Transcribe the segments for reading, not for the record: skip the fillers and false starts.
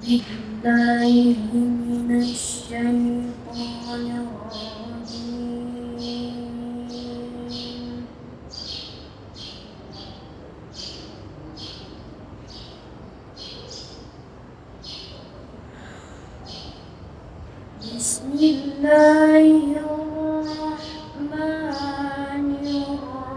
بالله من الشيطان الرجيم. بسم الله الرحمن الرحيم.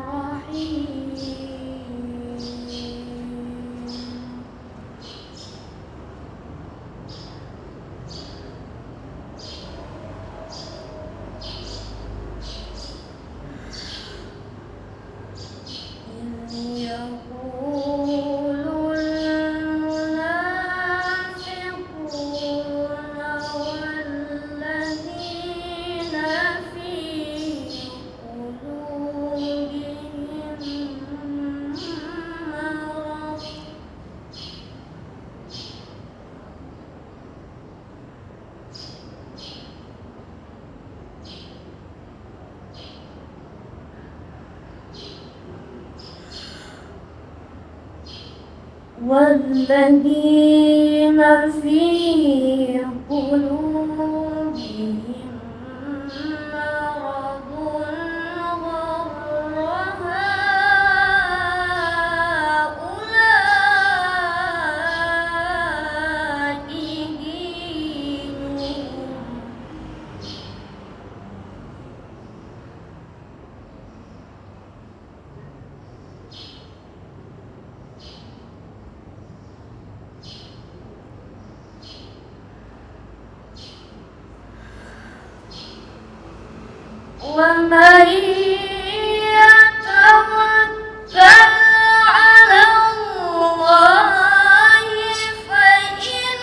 والذين في قلوبهم مرض غر هؤلاء دينهم. ومن يتوكل على الله فإن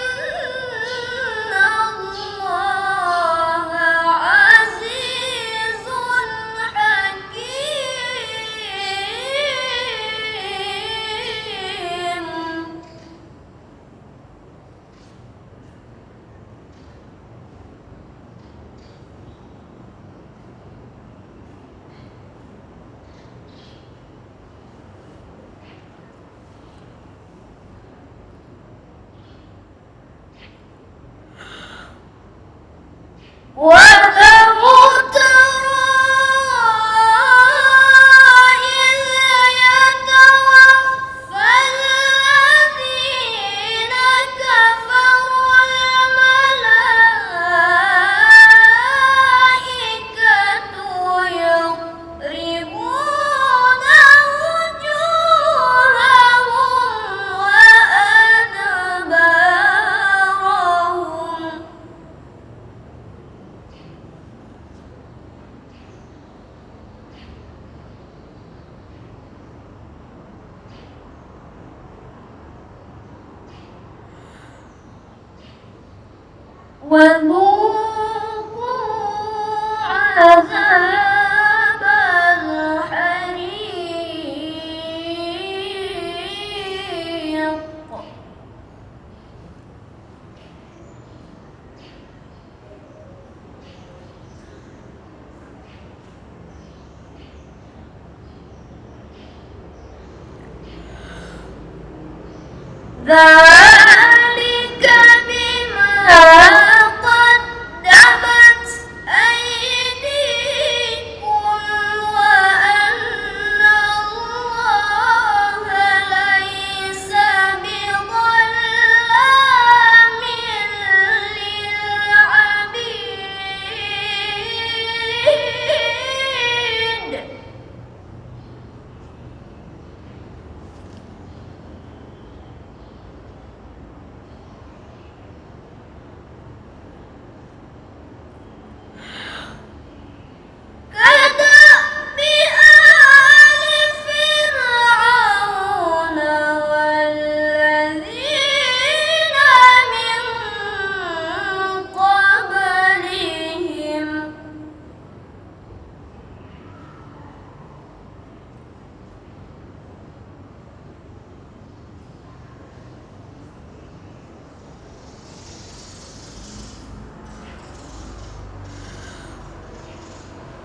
الله عزيز حكيم. ولو ترى إذ يتوفى الذين كفروا الملائكة يضربون وجوههم وأدبارهم. وذوقوا عذاب الحريق. ذلك بما قدمت أيديكم وأن الله ليس بظلام للعبيد. كدأب آل فرعون والذين من قبلهم.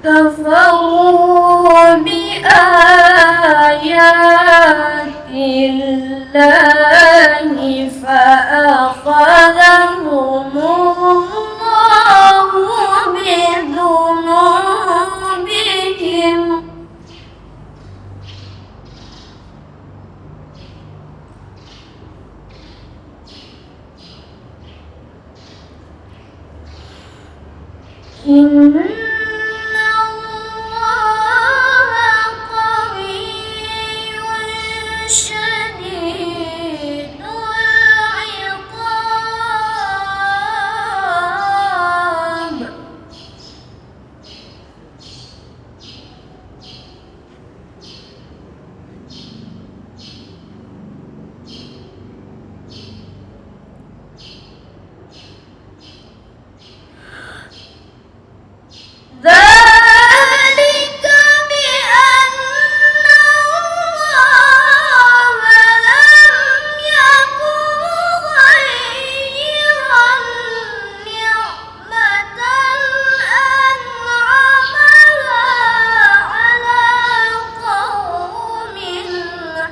كفروا بآيات الله فأخذتهم إن الله قوي شديد العقاب. ذلك بأن الله لم يكن غيرا نعمة أنعمها على قوم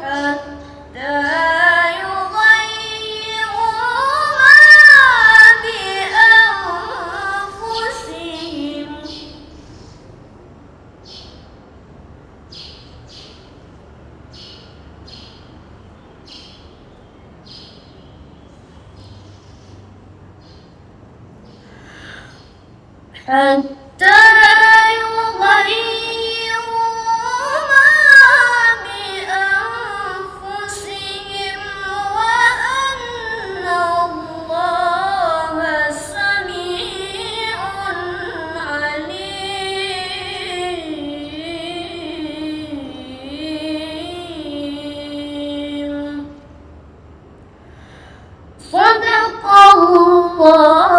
حتى يغيروا ما بأنفسهم. حتى يغيروا ما بأنفسهم وأن الله سميع عليم. صدق الله